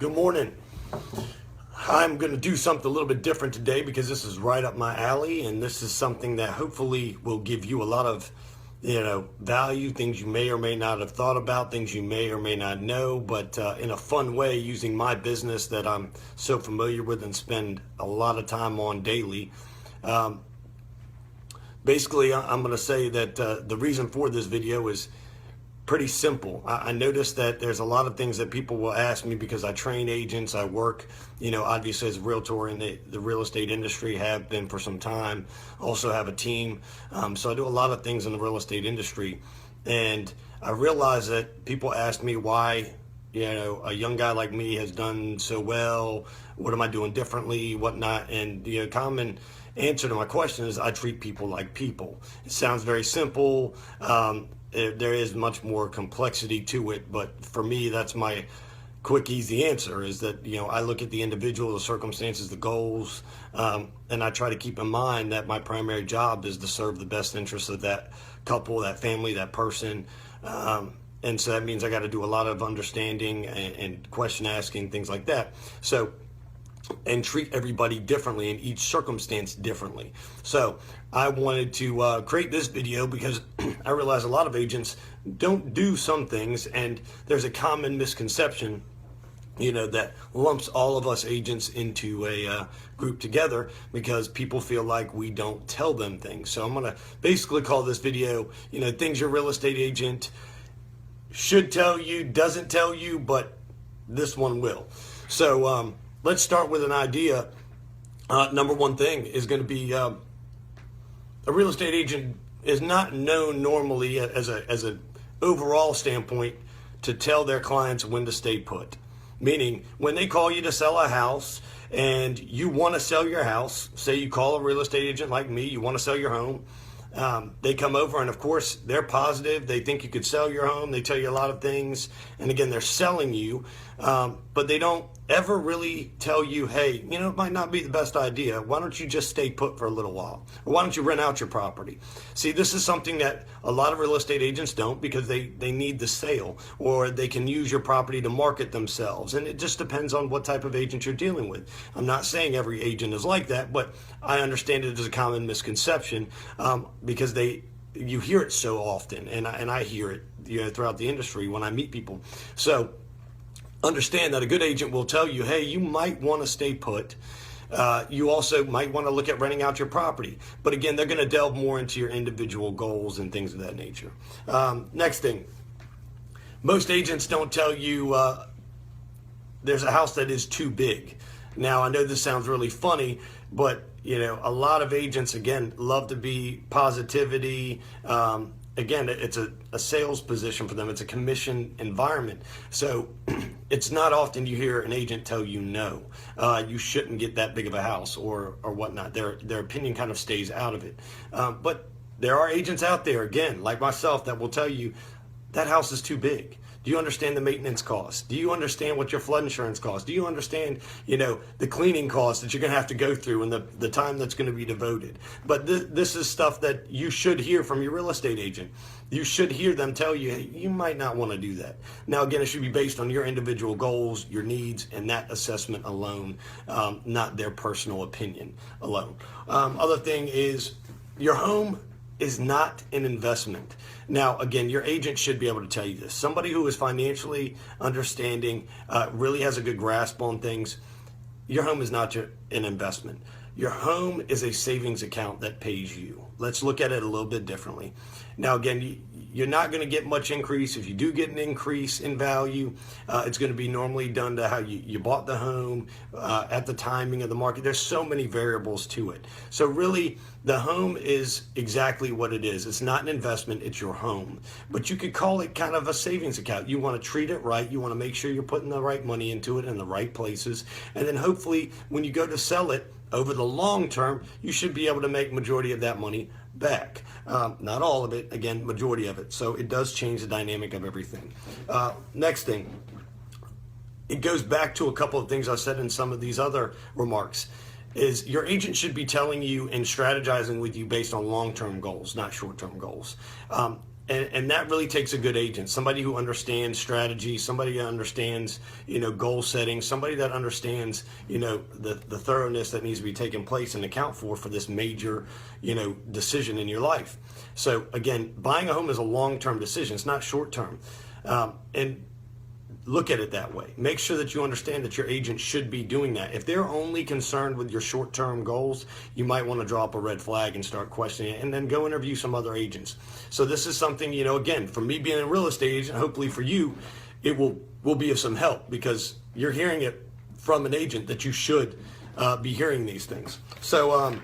Good morning. I'm going to do something a little bit different today because this is right up my alley, and this is something that hopefully will give you a lot of, value, things you may or may not have thought about, things you may or may not know, but in a fun way, using my business that I'm so familiar with and spend a lot of time on daily. Basically, I'm going to say that the reason for this video is pretty simple. I noticed that there's a lot of things that people will ask me because I train agents. I work, obviously as a realtor in the real estate industry, have been for some time. Also have a team. So I do a lot of things in the real estate industry. And I realize that people ask me why, a young guy like me has done so well. What am I doing differently, whatnot? And the common answer to my question is I treat people like people. It sounds very simple. There is much more complexity to it, but for me, that's my quick, easy answer is that, I look at the individual, the circumstances, the goals, and I try to keep in mind that my primary job is to serve the best interests of that couple, that family, that person. And so that means I got to do a lot of understanding and question asking, things like that. So, and treat everybody differently in each circumstance differently. So I wanted to create this video because I realize a lot of agents don't do some things, and there's a common misconception, that lumps all of us agents into a group together because people feel like we don't tell them things. So I'm going to basically call this video, things your real estate agent should tell you, doesn't tell you, but this one will. So, let's start with an idea. Number one thing is going to be a real estate agent is not known normally as an overall standpoint to tell their clients when to stay put. Meaning, when they call you to sell a house and you want to sell your house, say you call a real estate agent like me, you want to sell your home. They come over and of course they're positive. They think you could sell your home. They tell you a lot of things. And again, they're selling you, but they don't ever really tell you, hey, it might not be the best idea. Why don't you just stay put for a little while? Or why don't you rent out your property? See, this is something that a lot of real estate agents don't because they need the sale, or they can use your property to market themselves. And it just depends on what type of agent you're dealing with. I'm not saying every agent is like that, but I understand it as a common misconception because you hear it so often, and I hear it throughout the industry when I meet people. So understand that a good agent will tell you, hey, you might want to stay put. You also might want to look at renting out your property. But again, they're going to delve more into your individual goals and things of that nature. Next thing, most agents don't tell you there's a house that is too big. Now, I know this sounds really funny, but a lot of agents, again, love to be positivity. Again, it's a sales position for them. It's a commission environment. So it's not often you hear an agent tell you no, you shouldn't get that big of a house or whatnot. Their opinion kind of stays out of it. But there are agents out there, again, like myself, that will tell you that house is too big. Do you understand the maintenance costs? Do you understand what your flood insurance costs? Do you understand, the cleaning costs that you're going to have to go through and the time that's going to be devoted? But this is stuff that you should hear from your real estate agent. You should hear them tell you, hey, you might not want to do that. Now, again, it should be based on your individual goals, your needs, and that assessment alone, not their personal opinion alone. Other thing is your home is not an investment. Now, again, your agent should be able to tell you this. Somebody who is financially understanding, really has a good grasp on things. Your home is not an investment. Your home is a savings account that pays you. Let's look at it a little bit differently. Now, again, you're not going to get much increase. If you do get an increase in value, it's going to be normally done to how you bought the home, at the timing of the market. There's so many variables to it. So really, the home is exactly what it is. It's not an investment, it's your home. But you could call it kind of a savings account. You want to treat it right. You want to make sure you're putting the right money into it in the right places. And then hopefully when you go to sell it, over the long term, you should be able to make majority of that money back. Not all of it, again, majority of it. So it does change the dynamic of everything. Next thing, it goes back to a couple of things I said in some of these other remarks. is your agent should be telling you and strategizing with you based on long-term goals, not short-term goals. And that really takes a good agent, somebody who understands strategy, somebody that understands, goal setting, somebody that understands, the thoroughness that needs to be taking place and account for this major, decision in your life. So again, buying a home is a long-term decision. It's not short-term. And look at it that way. Make sure that you understand that your agent should be doing that. If they're only concerned with your short-term goals, you might want to drop a red flag and start questioning it, and then go interview some other agents. So this is something, again, for me being a real estate agent, hopefully for you, it will be of some help, because you're hearing it from an agent that you should be hearing these things. So a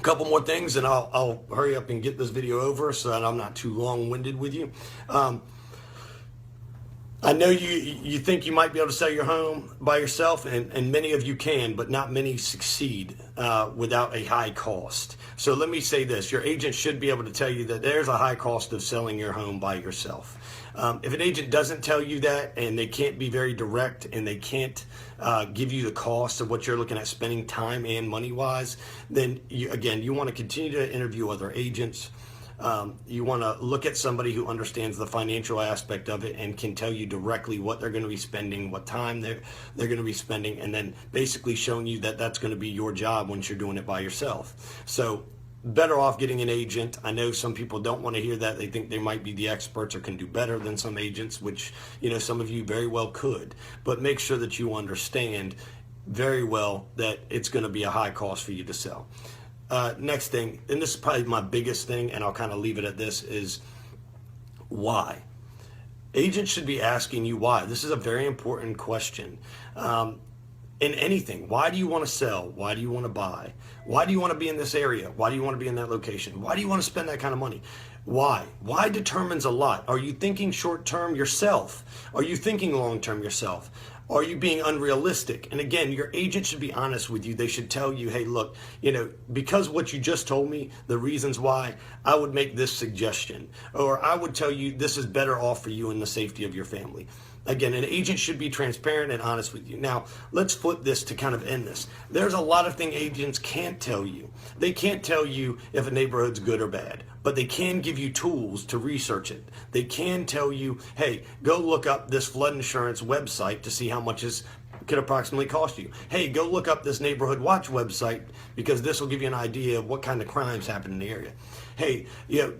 couple more things, and I'll hurry up and get this video over so that I'm not too long-winded with you. I know you think you might be able to sell your home by yourself, and many of you can, but not many succeed without a high cost. So let me say this. Your agent should be able to tell you that there's a high cost of selling your home by yourself. If an agent doesn't tell you that, and they can't be very direct, and they can't give you the cost of what you're looking at spending time and money-wise, then you want to continue to interview other agents. You want to look at somebody who understands the financial aspect of it and can tell you directly what they're going to be spending, what time they're going to be spending, and then basically showing you that that's going to be your job once you're doing it by yourself. So better off getting an agent. I know some people don't want to hear that. They think they might be the experts or can do better than some agents, which, some of you very well could. But make sure that you understand very well that it's going to be a high cost for you to sell. Next thing, and this is probably my biggest thing, and I'll kind of leave it at this, is why. Agents should be asking you why. This is a very important question. In anything, why do you want to sell? Why do you want to buy? Why do you want to be in this area? Why do you want to be in that location? Why do you want to spend that kind of money? Why? Why determines a lot. Are you thinking short term yourself? Are you thinking long term yourself? Are you being unrealistic? And again, your agent should be honest with you. They should tell you, hey, look, because what you just told me, the reasons why, I would make this suggestion. Or I would tell you this is better off for you and the safety of your family. Again, an agent should be transparent and honest with you. Now, let's flip this to kind of end this. There's a lot of things agents can't tell you. They can't tell you if a neighborhood's good or bad, but they can give you tools to research it. They can tell you, hey, go look up this flood insurance website to see how much it could approximately cost you. Hey, go look up this neighborhood watch website, because this will give you an idea of what kind of crimes happen in the area. Hey,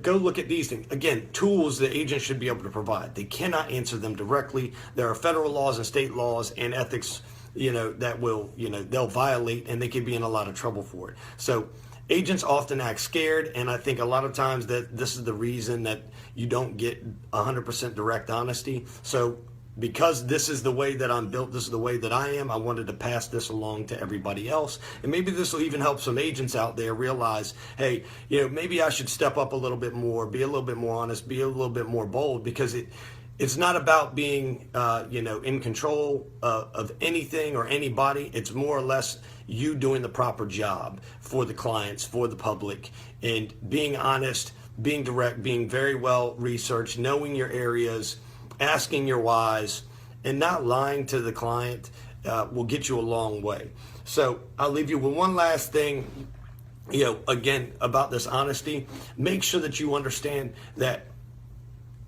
go look at these things. Again, tools the agent should be able to provide. They cannot answer them directly. There are federal laws and state laws and ethics, that will, they'll violate, and they could be in a lot of trouble for it. So agents often act scared, and I think a lot of times that this is the reason that you don't get 100% direct honesty. So because this is the way that I'm built, this is the way that I am, I wanted to pass this along to everybody else. And maybe this will even help some agents out there realize, hey, maybe I should step up a little bit more, be a little bit more honest, be a little bit more bold, because it's not about being, in control of anything or anybody. It's more or less you doing the proper job for the clients, for the public, and being honest, being direct, being very well researched, knowing your areas, asking your whys, and not lying to the client will get you a long way. So I'll leave you with one last thing, again, about this honesty. Make sure that you understand that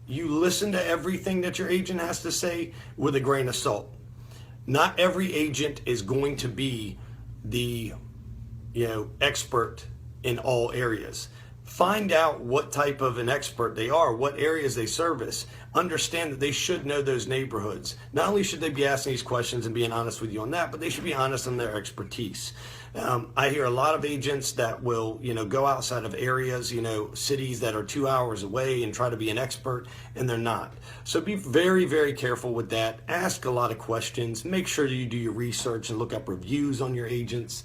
you listen to everything that your agent has to say with a grain of salt. Not every agent is going to be the expert in all areas. Find out what type of an expert they are, what areas they service. Understand that they should know those neighborhoods. Not only should they be asking these questions and being honest with you on that, but they should be honest on their expertise. I hear a lot of agents that will, go outside of areas, cities that are 2 hours away and try to be an expert, and they're not. So be very, very careful with that. Ask a lot of questions. Make sure you do your research and look up reviews on your agents.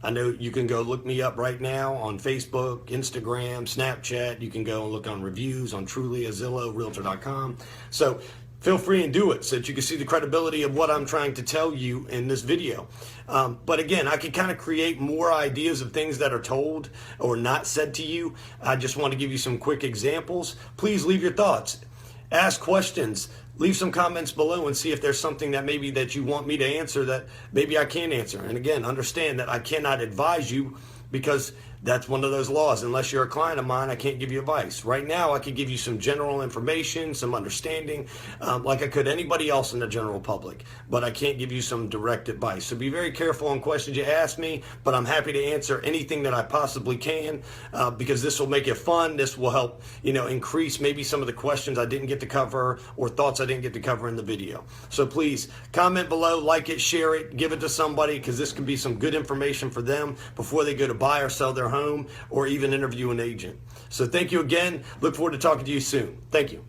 I know you can go look me up right now on Facebook, Instagram, Snapchat. You can go and look on reviews on Trulia, Zillow, Realtor.com. So feel free and do it so that you can see the credibility of what I'm trying to tell you in this video. But again, I can kind of create more ideas of things that are told or not said to you. I just want to give you some quick examples. Please leave your thoughts. Ask questions. Leave some comments below and see if there's something that maybe that you want me to answer that maybe I can't answer. And again, understand that I cannot advise you, because That's one of those laws. Unless you're a client of mine, I can't give you advice. Right now, I could give you some general information, some understanding, like I could anybody else in the general public, but I can't give you some direct advice. So be very careful on questions you ask me, but I'm happy to answer anything that I possibly can, because this will make it fun. This will help, increase maybe some of the questions I didn't get to cover or thoughts I didn't get to cover in the video. So please comment below, like it, share it, give it to somebody, because this can be some good information for them before they go to buy or sell their home or even interview an agent. So thank you again. Look forward to talking to you soon. Thank you.